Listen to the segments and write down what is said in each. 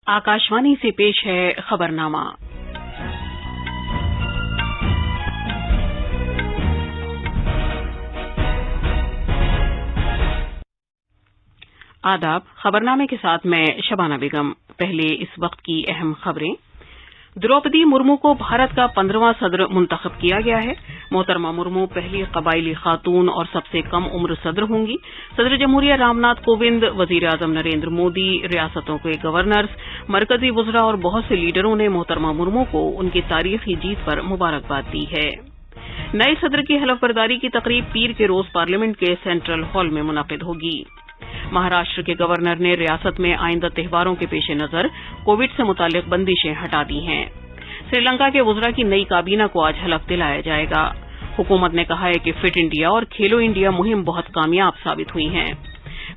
आकाशवाणी से पेश है खबरनामा। आदाब। खबरनामे के साथ मैं शबाना बेगम। पहले इस वक्त की अहम खबरें। द्रौपदी मुर्मू को भारत का 15वां सदर मुंतखब किया गया है। मोहतरमा मुर्मू पहली कबायली खातून और सबसे कम उम्र सदर होंगी। सदर जमहूरिया रामनाथ कोविंद, वजीर आजम नरेंद्र मोदी, रियासतों के गवर्नर्स, मरकजी वुज़रा और बहुत से लीडरों ने मोहतरमा मुर्मू को उनकी तारीखी जीत पर मुबारकबाद दी है। नए सदर की हलफबरदारी की तकरीब पीर के रोज पार्लियामेंट के सेंट्रल हॉल में मुनक़िद होगी। महाराष्ट्र के गवर्नर ने रियासत में आइंदा त्योहारों के पेश नजर कोविड से मुतालिक बंदिशें हटा दी हैं। श्रीलंका के वुज़रा की नई काबीना को आज हलफ दिलाया जाएगा। हुकूमत ने कहा है कि फिट इंडिया और खेलो इंडिया मुहिम बहुत कामयाब साबित हुई हैं।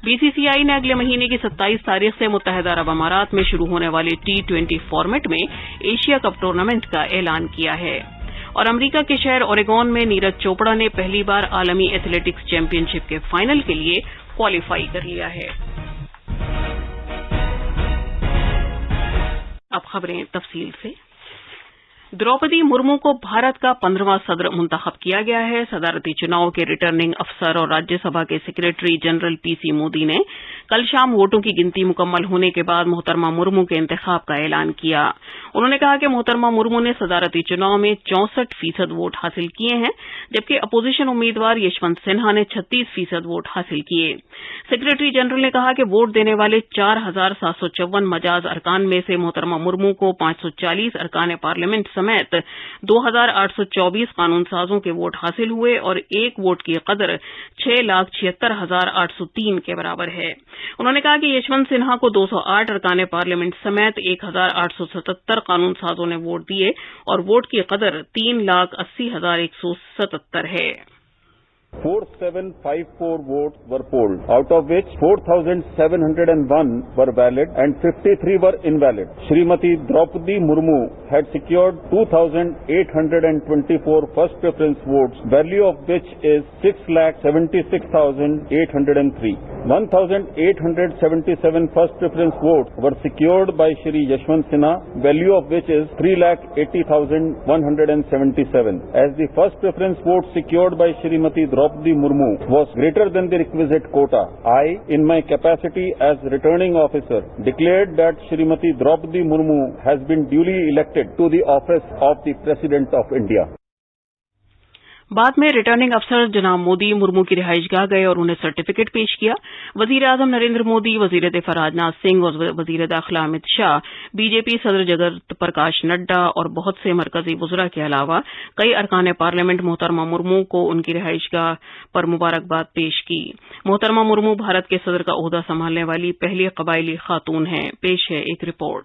बीसीसीआई ने अगले महीने की 27 तारीख से मुत्तहिदा अरब अमारात में शुरू होने वाले T20 फॉर्मेट में एशिया कप टूर्नामेंट का ऐलान किया है। और अमेरिका के शहर ओरेगोन में नीरज चोपड़ा ने पहली बार आलमी एथलेटिक्स चैंपियनशिप के फाइनल के लिए क्वालिफाई कर लिया है। अब खबरें तफसील से। द्रौपदी मुर्मू को भारत का 15वां सदर मुंतखब किया गया है। सदारती चुनाव के रिटर्निंग अफसर और राज्यसभा के सेक्रेटरी जनरल पीसी मोदी ने कल शाम वोटों की गिनती मुकम्मल होने के बाद मोहतरमा मुर्मू के इंतखाब का ऐलान किया। उन्होंने कहा कि मोहतरमा मुर्मू ने सदारती चुनाव में 64% वोट हासिल किए हैं, जबकि अपोजिशन उम्मीदवार यशवंत सिन्हा ने 36% वोट हासिल किए। सेक्रेटरी जनरल ने कहा कि वोट देने वाले 4754 मजाज अरकान में से मोहतरमा मुर्मू को 540 अरकान पार्लियामेंट समेत 2824 कानून साजों के वोट हासिल हुए और एक वोट की कदर 6,76,803 के बराबर है। उन्होंने कहा कि यशवंत सिन्हा को 208 अरकान पार्लियामेंट समेत 1877 कानून साजों ने वोट दिए और वोट की कदर 3,80,177 है। 4754 votes were polled, out of which 4701 were valid and 53 were invalid. Shrimati Draupadi Murmu had secured 2824 first preference votes, value of which is 6,76,803. 1877 first preference votes were secured by Shri Yashwant Sinha, value of which is 3,80,177. As the first preference vote secured by Shrimati Draupadi Murmu was greater than the requisite quota, I, in my capacity as returning officer, declared that Shrimati Draupadi Murmu has been duly elected to the office of the President of India. बाद में returning अफसर जनाब मोदी मुर्मू की रिहाइशगाह गए और उन्हें certificate पेश किया। वजीर आजम नरेंद्र मोदी, वजीर दिफा राजनाथ सिंह और वजीर दाखिला अमित शाह, बीजेपी सदर जगत प्रकाश नड्डा और बहुत से मरकजी वुज़रा के अलावा कई अरकान पार्लियामेंट मोहतरमा मुर्मू को उनकी रिहाइशगाह पर मुबारकबाद पेश की। मोहतरमा मुर्मू भारत के सदर का ओहदा संभालने वाली पहली कबायली खातून हैं। पेश है एक रिपोर्ट।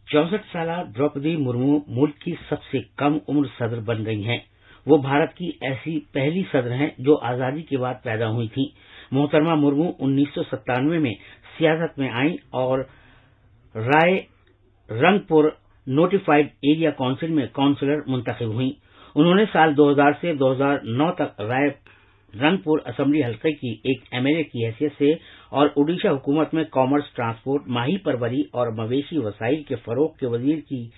64 साल द्रौपदी मुर्मू मुल्क की सबसे कम उम्र सदर बन गई हैं। वो भारत की ऐसी पहली सदर हैं जो आजादी के बाद पैदा हुई थी। मोहतरमा मुर्मू 1997 में सियासत में आईं और राय रंगपुर नोटिफाइड एरिया काउंसिल में काउंसिलर मुंतखब हुई। उन्होंने साल 2000 से 2009 तक राय रंगपुर असेंबली हल्के की एक एमएलए की हैसियत से और उड़ीसा हुकूमत में कॉमर्स, ट्रांसपोर्ट, माही परवरी और मवेशी वसाइल के फरोग के वजीर की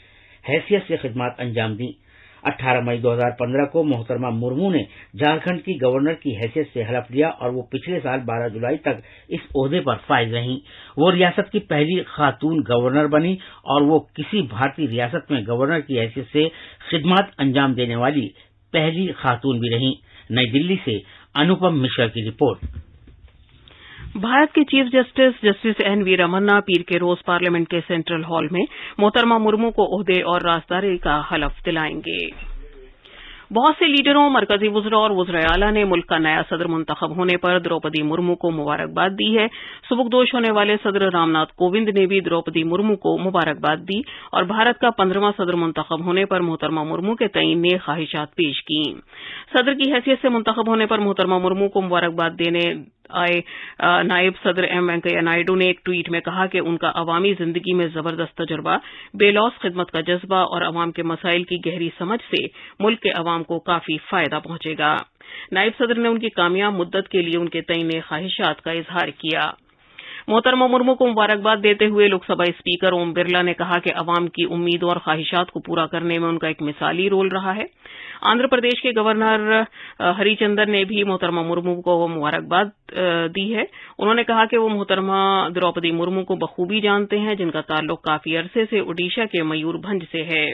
हैसियत से खिदमत अंजाम दी। 18 मई 2015 को मोहतरमा मुर्मू ने झारखंड की गवर्नर की हैसियत से हलफ लिया और वो पिछले साल 12 जुलाई तक इस ओहदे पर फाइज रहीं। वो रियासत की पहली खातून गवर्नर बनी और वो किसी भारतीय रियासत में गवर्नर की हैसियत से खिदमत अंजाम देने वाली पहली खातून भी रहीं। नई दिल्ली से अनुपम मिश्रा की रिपोर्ट। भारत के चीफ जस्टिस एन.वी. रमन्ना पीर के रोज पार्लियामेंट के सेंट्रल हॉल में मोहतरमा मुर्मू को ओहदे और राजदारी का हलफ दिलाएंगे। बहुत से लीडरों, मरकजी वुज़रा और वुज़रा आला ने मुल्क का नया सदर मुंतखब होने पर द्रौपदी मुर्मू को मुबारकबाद दी है। सुबुकदोश होने वाले सदर रामनाथ कोविंद ने भी द्रौपदी मुर्मू को मुबारकबाद दी और भारत का 15वां सदर मुंतखब होने पर मोहतरमा मुर्मू के तईन नेक ख्वाहिशात पेश की। सदर की हैसियत से मुंतखब होने पर मोहतरमा मुर्मू को मुबारकबाद देने आए नायब सदर एम वेंकैया नायडू ने एक ट्वीट में कहा कि उनका अवामी जिंदगी में जबरदस्त तजुर्बा, बेलौस खिदमत का जज्बा और अवाम के मसाइल की गहरी समझ से मुल्क के अवाम को काफी फायदा पहुंचेगा। नायब सदर ने उनकी कामयाब मुद्दत के लिए उनके तईन ख्वाहिशात का इजहार किया। मोहतरमा मुर्मू को मुबारकबाद देते हुए लोकसभा स्पीकर ओम बिरला ने कहा कि अवाम की उम्मीदों और ख्वाहिशात को पूरा करने में उनका एक मिसाली रोल रहा है। आंध्र प्रदेश के गवर्नर हरिचंदन ने भी मोहतरमा मुर्मू को मुबारकबाद दी है। उन्होंने कहा कि वो मोहतरमा द्रौपदी मुर्मू को बखूबी जानते हैं, जिनका ताल्लुक काफी अरसे से ओडिशा के मयूरभंज से है।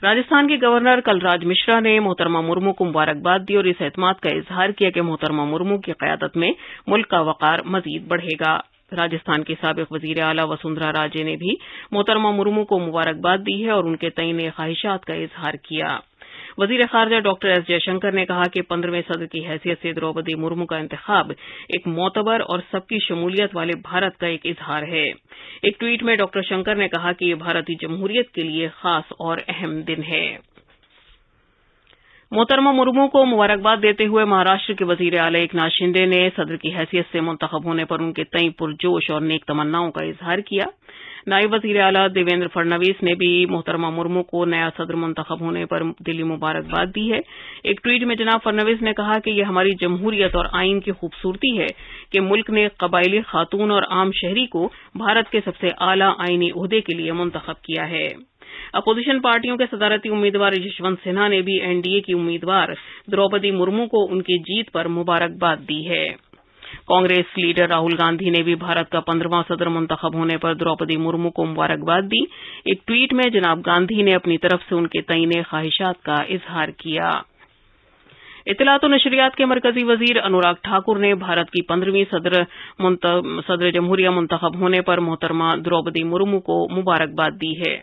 राजस्थान के गवर्नर कलराज मिश्रा ने मोहतरमा मुर्मू को मुबारकबाद दी और इस एतमाद का इजहार किया कि मोहतरमा मुर्मू की क़यादत में मुल्क का वक़ार मजीद बढ़ेगा। राजस्थान की साबिक़ वज़ीर आला वसुंधरा राजे ने भी मोहतरमा मुर्मू को मुबारकबाद दी है और उनके तय ख्वाहिशात का इजहार किया। वज़ीर ख़ारजा डॉक्टर एस जयशंकर ने कहा कि 15वें सदर की हैसियत से द्रौपदी मुर्मू का इंतखाब एक मोतबर और सबकी शमूलियत वाले भारत का एक इजहार है। एक ट्वीट में डॉक्टर शंकर ने कहा कि ये भारतीय जमहूरियत के लिए खास और अहम दिन है। मोहतरमा मुर्मू को मुबारकबाद देते हुए महाराष्ट्र के वज़ीर आला एकनाथ शिंदे ने सदर की हैसियत से मुंतखब होने पर उनके तय पुरजोश और नेक तमन्नाओं का इजहार किया। नायब वज़ीर आला देवेंद्र फडणवीस ने भी मोहतरमा मुर्मू को नया सदर मुंतखब होने पर दिली मुबारकबाद दी है। एक ट्वीट में जनाब फडणवीस ने कहा कि यह हमारी जमहूरियत और आइन की खूबसूरती है कि मुल्क ने कबायली खातून और आम शहरी को भारत के सबसे आला आइनी ओहदे के लिए मुंतखब किया है। अपोजिशन पार्टियों के सदारती उम्मीदवार यशवंत सिन्हा ने भी एनडीए की उम्मीदवार द्रौपदी मुर्मू को उनकी जीत पर मुबारकबाद दी है। कांग्रेस लीडर राहुल गांधी ने भी भारत का 15वां सदर मुंतखब होने पर द्रौपदी मुर्मू को मुबारकबाद दी। एक ट्वीट में जनाब गांधी ने अपनी तरफ से उनके तय ख्वाहिशात का इजहार किया। इत्तलात और नशरियात के मरकजी वजीर अनुराग ठाकुर ने भारत की 15वीं सदर जमहूरिया मुंतखब होने पर मोहतरमा द्रौपदी मुर्मू को मुबारकबाद दी है।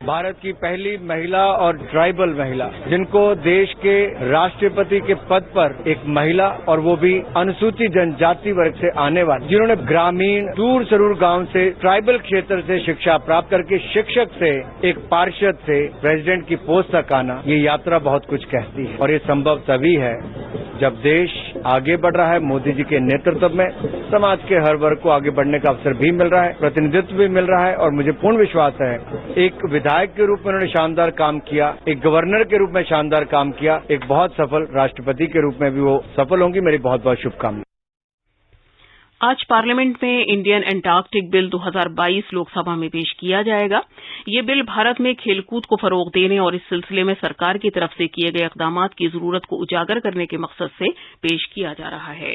भारत की पहली महिला और ट्राइबल महिला, जिनको देश के राष्ट्रपति के पद पर एक महिला और वो भी अनुसूचित जनजाति वर्ग से आने वाली, जिन्होंने ग्रामीण दूर सरूर गांव से ट्राइबल क्षेत्र से शिक्षा प्राप्त करके शिक्षक से एक पार्षद से प्रेसिडेंट की पोस्ट तक आना, ये यात्रा बहुत कुछ कहती है और ये संभव तभी है जब देश आगे बढ़ रहा है। मोदी जी के नेतृत्व में समाज के हर वर्ग को आगे बढ़ने का अवसर भी मिल रहा है, प्रतिनिधित्व भी मिल रहा है और मुझे पूर्ण विश्वास है एक विधायक के रूप में उन्होंने शानदार काम किया, एक गवर्नर के रूप में शानदार काम किया, एक बहुत सफल राष्ट्रपति के रूप में भी वो सफल होंगी। मेरी बहुत बहुत शुभकामनाएं। आज पार्लियामेंट में इंडियन एंटार्कटिक बिल 2022 लोकसभा में पेश किया जाएगा। ये बिल भारत में खेलकूद को फरोग देने और इस सिलसिले में सरकार की तरफ से किए गए इक़दामात की जरूरत को उजागर करने के मकसद से पेश किया जा रहा है।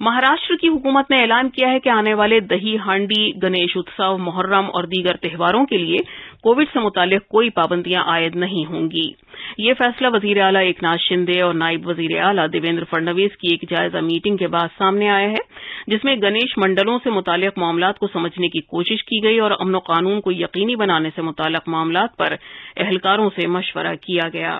महाराष्ट्र की हुकूमत ने ऐलान किया है कि आने वाले दही हांडी, गणेश उत्सव, मुहर्रम और दीगर त्योहारों के लिए कोविड से मुतालिक कोई पाबंदियां आयद नहीं होंगी। ये फैसला वजीर आला एकनाथ शिंदे और नायब वजीर आला देवेंद्र फडणवीस की एक जायजा मीटिंग के बाद सामने आया है, जिसमें गणेश मंडलों से मुतालिक मामलात को समझने की कोशिश की गई और अमन कानून को यकीनी बनाने से मुतालिक मामलात पर एहलकारों से मशवरा किया गया।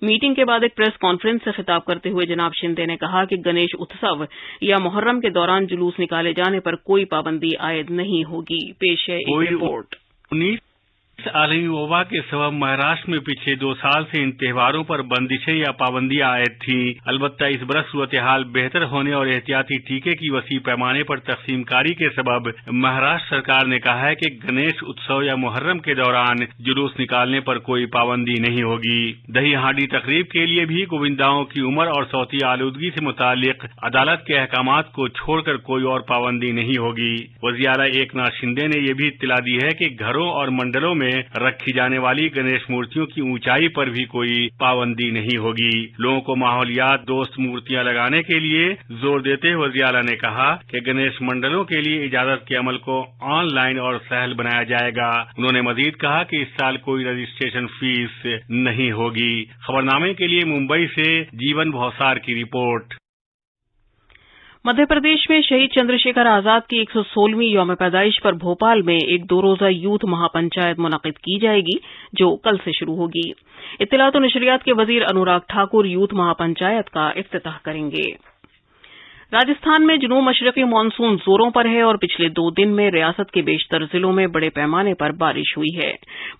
मीटिंग के बाद एक प्रेस कॉन्फ्रेंस से खिताब करते हुए जनाब शिंदे ने कहा कि गणेश उत्सव या मुहर्रम के दौरान जुलूस निकाले जाने पर कोई पाबंदी आयद नहीं होगी। पेश है एक रिपोर्ट। आलमी वबा के सबब महाराष्ट्र में पिछले 2 साल से इन त्योहारों पर बंदिशें या पाबंदियां आयद थी। अलबत्ता इस बरस सूरत हाल बेहतर होने और एहतियाती टीके की वसी पैमाने पर तकसीमकारी के सबब महाराष्ट्र सरकार ने कहा है कि गणेश उत्सव या मुहर्रम के दौरान जुलूस निकालने पर कोई पाबंदी नहीं होगी। दही हांडी तकरीब के लिए भी गोविंदाओं की उम्र और सौती आलूदगी से मुतालिक अदालत के अहकामात को छोड़कर कोई और पाबंदी नहीं होगी। वज़ीर आला एकनाथ शिंदे ने यह भी इत्तला दी है कि घरों और मंडलों में रखी जाने वाली गणेश मूर्तियों की ऊंचाई पर भी कोई पाबंदी नहीं होगी। लोगों को माहौलियात दोस्त मूर्तियां लगाने के लिए जोर देते हुए वज़ीर आला ने कहा कि गणेश मंडलों के लिए इजाजत के अमल को ऑनलाइन और सहल बनाया जाएगा। उन्होंने मजीद कहा कि इस साल कोई रजिस्ट्रेशन फीस नहीं होगी। खबरनामे के लिए मुंबई से जीवन भौसार की रिपोर्ट। मध्य प्रदेश में शहीद चंद्रशेखर आजाद की 116वीं यौम पैदाइश पर भोपाल में एक 2 रोजा यूथ महापंचायत मुनक़िद की जाएगी, जो कल से शुरू होगी। इत्तलात और नशरियात के वजीर अनुराग ठाकुर यूथ महापंचायत का इफ्तिताह करेंगे। राजस्थान में जनूब मशरक़ी मानसून जोरों पर है और पिछले 2 दिन में रियासत के बेशतर जिलों में बड़े पैमाने पर बारिश हुई है,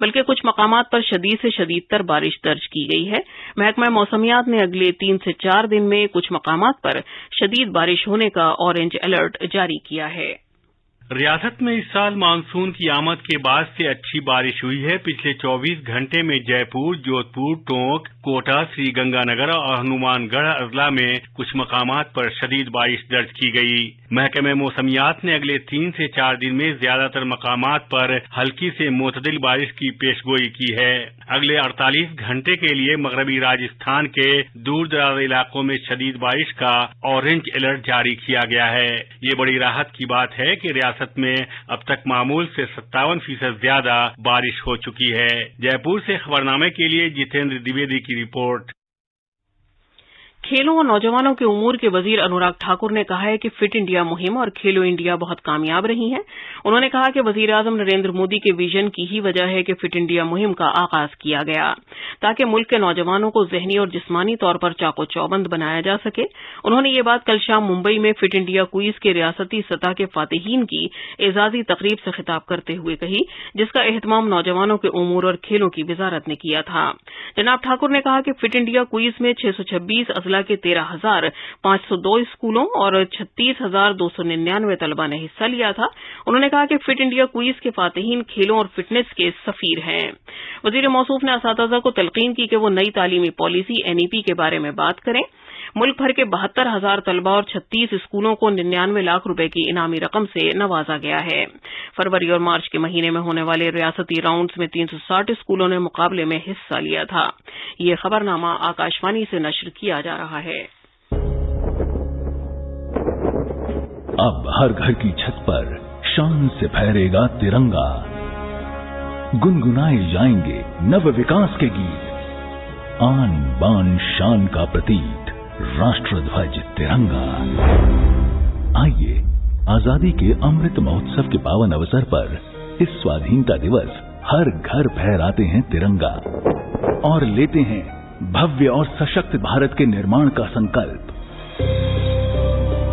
बल्कि कुछ मकामात पर शदीद से शदीदतर बारिश दर्ज की गई है। महकमा मौसमियात ने अगले 3 से 4 दिन में कुछ मकामात पर शदीद बारिश होने का ऑरेंज अलर्ट जारी किया है। रियासत में इस साल मानसून की आमद के बाद से अच्छी बारिश हुई है। पिछले 24 घंटे में जयपुर, जोधपुर, टोंक, कोटा, श्रीगंगानगर और हनुमानगढ़ अजला में कुछ मकामात पर शदीद बारिश दर्ज की गई। महकमे मौसमियात ने अगले 3 से 4 दिन में ज्यादातर मकामात पर हल्की से मोतदिल बारिश की पेशगोई की है। अगले 48 घंटे के लिए मगरबी राजस्थान के दूर दराज इलाकों में शदीद बारिश का ऑरेंज अलर्ट जारी किया गया है। ये बड़ी राहत की बात है कि रियासत में अब तक मामूल से 57% ज्यादा बारिश हो चुकी है। जयपुर से खबरनामे के लिए जितेंद्र द्विवेदी की रिपोर्ट। खेलों और नौजवानों के उमूर के वजीर अनुराग ठाकुर ने कहा है कि फिट इंडिया मुहिम और खेलो इंडिया बहुत कामयाब रही है। उन्होंने कहा कि वजीर आजम नरेंद्र मोदी के विजन की ही वजह है कि फिट इंडिया मुहिम का आगाज किया गया, ताकि मुल्क के नौजवानों को ज़हनी और जिस्मानी तौर पर चाको चौबंद बनाया जा सके। उन्होंने ये बात कल शाम मुंबई में फिट इंडिया क्विज के रियासती सतह के फातिहीन की एजाजी तकरीब से खिताब करते हुए कही, जिसका एहतमाम नौजवानों के उमूर और खेलों की वजारत ने किया था। जनाब ठाकुर ने कहा कि फिट इंडिया क्विज में 626 अजला के 13,502 स्कूलों और 36,299 तलबा ने हिस्सा लिया था। उन्होंने कहा कि फिट इंडिया क्विज के फातिहीन खेलों और फिटनेस के सफीर हैं। वजीर मौसूफ ने असातिज़ा को तलकीन की कि वो नई तालीमी पॉलिसी NEP के बारे में बात करें। मुल्क भर के 72,000 तलबा और 36 स्कूलों को 99 लाख रुपए की इनामी रकम से नवाजा गया है। फरवरी और मार्च के महीने में होने वाले रियासती राउंड्स में 360 स्कूलों ने मुकाबले में हिस्सा लिया था। ये खबरनामा आकाशवाणी से नश्र किया जा रहा है। अब हर घर की छत पर शान से फहरेगा तिरंगा, गुनगुनाए जाएंगे नव विकास के गीत, आन बान शान का प्रतीक राष्ट्र ध्वज तिरंगा। आइए आजादी के अमृत महोत्सव के पावन अवसर पर इस स्वाधीनता दिवस हर घर फहराते हैं तिरंगा और लेते हैं भव्य और सशक्त भारत के निर्माण का संकल्प।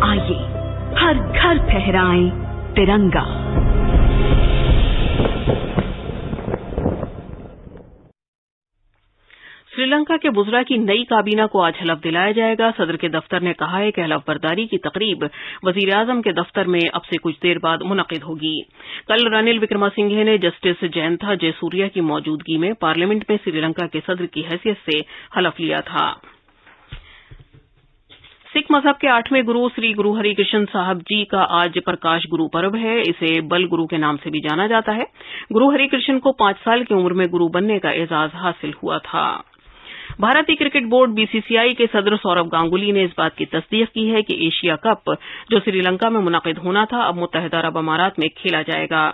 आइए हर घर फहराएं तिरंगा। श्रीलंका के बुज़रा की नई काबीना को आज हलफ दिलाया जाएगा। सदर के दफ्तर ने कहा है कि हलफ बर्दारी की तकरीब वजीर आजम के दफ्तर में अब से कुछ देर बाद मुनक़िद होगी। कल रनिल विक्रमासिंघे ने जस्टिस जयंथा जयसूर्या की मौजूदगी में पार्लियामेंट में श्रीलंका के सदर की हैसियत से हलफ लिया था। सिख मजहब के 8वें गुरु श्री गुरु हरिकृष्ण साहब जी का आज प्रकाश गुरु पर्व है। इसे बल गुरु के नाम से भी जाना जाता है। गुरु हरिकृष्ण को 5 साल की उम्र में गुरु बनने का एजाज हासिल हुआ था। भारतीय क्रिकेट बोर्ड BCCI के सदर सौरव गांगुली ने इस बात की तस्दीक की है कि एशिया कप जो श्रीलंका में मुनक़िद होना था अब मुत्तहिदा अरब अमारात में खेला जाएगा।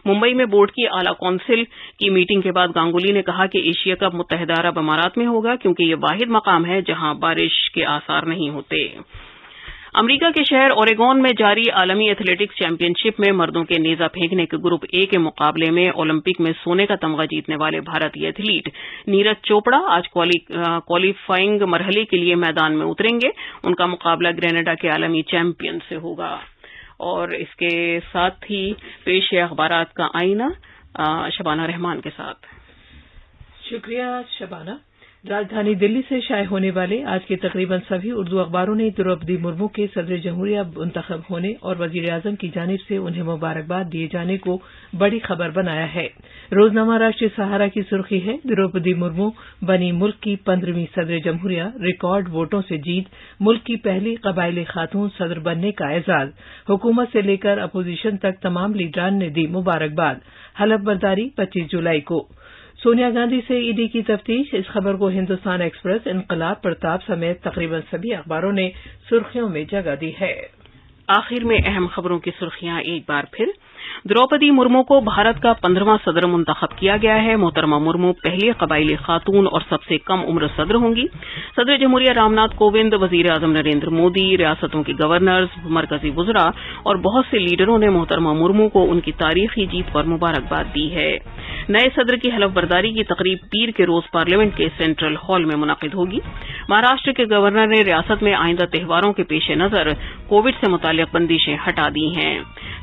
मुंबई में बोर्ड की आला कौंसिल की मीटिंग के बाद गांगुली ने कहा कि एशिया कप मुत्तहिदा अरब अमारात में होगा, क्योंकि ये वाहिद मकाम है जहां बारिश के आसार नहीं होते। अमरीका के शहर ओरेगोन में जारी आलमी एथलेटिक्स चैंपियनशिप में मर्दों के नेजा फेंकने के ग्रुप A के मुकाबले में ओलंपिक में सोने का तमगा जीतने वाले भारतीय एथलीट नीरज चोपड़ा आज क्वालिफाइंग मरहले के लिए मैदान में उतरेंगे। उनका मुकाबला ग्रेनेडा के आलमी चैंपियन से होगा। और इसके साथ ही पेश है अखबारात का आईना शबाना रहमान के साथ। शुक्रिया शबाना। राजधानी दिल्ली से शाये होने वाले आज के तकरीबन सभी उर्दू अखबारों ने द्रौपदी मुर्मू के सदर जमहूरिया मुंतखब होने और वजीर आजम की जानिब से उन्हें मुबारकबाद दिए जाने को बड़ी खबर बनाया है। रोजनामा राष्ट्रीय सहारा की सुर्खी है, द्रौपदी मुर्मू बनी मुल्क की 15वीं सदर जमहूरिया, रिकॉर्ड वोटों से जीत, मुल्क की पहली कबायली खातून सदर बनने का एजाज। हुकूमत से लेकर अपोजिशन तक तमाम लीडरान ने दी मुबारकबाद। हलफ बर्दारी 25 जुलाई को। सोनिया गांधी से ईडी की तफ्तीश। इस खबर को हिंदुस्तान एक्सप्रेस, इनकलाब, प्रताप समेत तकरीबन सभी अखबारों ने सुर्खियों में जगह दी है। आखिर में अहम खबरों की सुर्खियां एक बार फिर। द्रौपदी मुर्मू को भारत का 15वां सदर मुंतखब किया गया है। मोहतरमा मुर्मू पहली कबायली खातून और सबसे कम उम्र सदर होंगी। सदर जमहूरिया रामनाथ कोविंद, वजीर आजम नरेंद्र मोदी, रियासतों के गवर्नर्स, मरकजी वुज़रा और बहुत से लीडरों ने मोहतरमा मुर्मू को उनकी तारीखी जीत पर मुबारकबाद दी है। नए सदर की हलफ बर्दारी की तकरीब पीर के रोज पार्लियामेंट के सेंट्रल हॉल में मुनक़िद होगी। महाराष्ट्र के गवर्नर ने रियासत में आइंदा त्योहारों के पेश नजर कोविड से मुताल्लिक़ बंदिशें हटा दी हैं।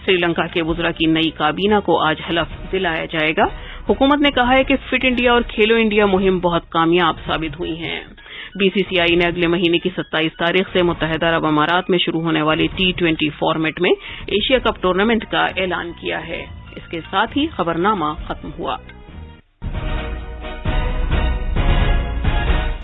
श्रीलंका के वुज़रा की नई काबीना को आज हलफ दिलाया जाएगा। हुकूमत ने कहा है कि फिट इंडिया और खेलो इंडिया मुहिम बहुत कामयाब साबित हुई हैं। BCCI ने अगले महीने की 27 तारीख से मुत्तहिदा अरब अमारात में शुरू होने वाले T20 फॉर्मेट में एशिया कप टूर्नामेंट का ऐलान किया है। इसके साथ ही खबरनामा खत्म हुआ।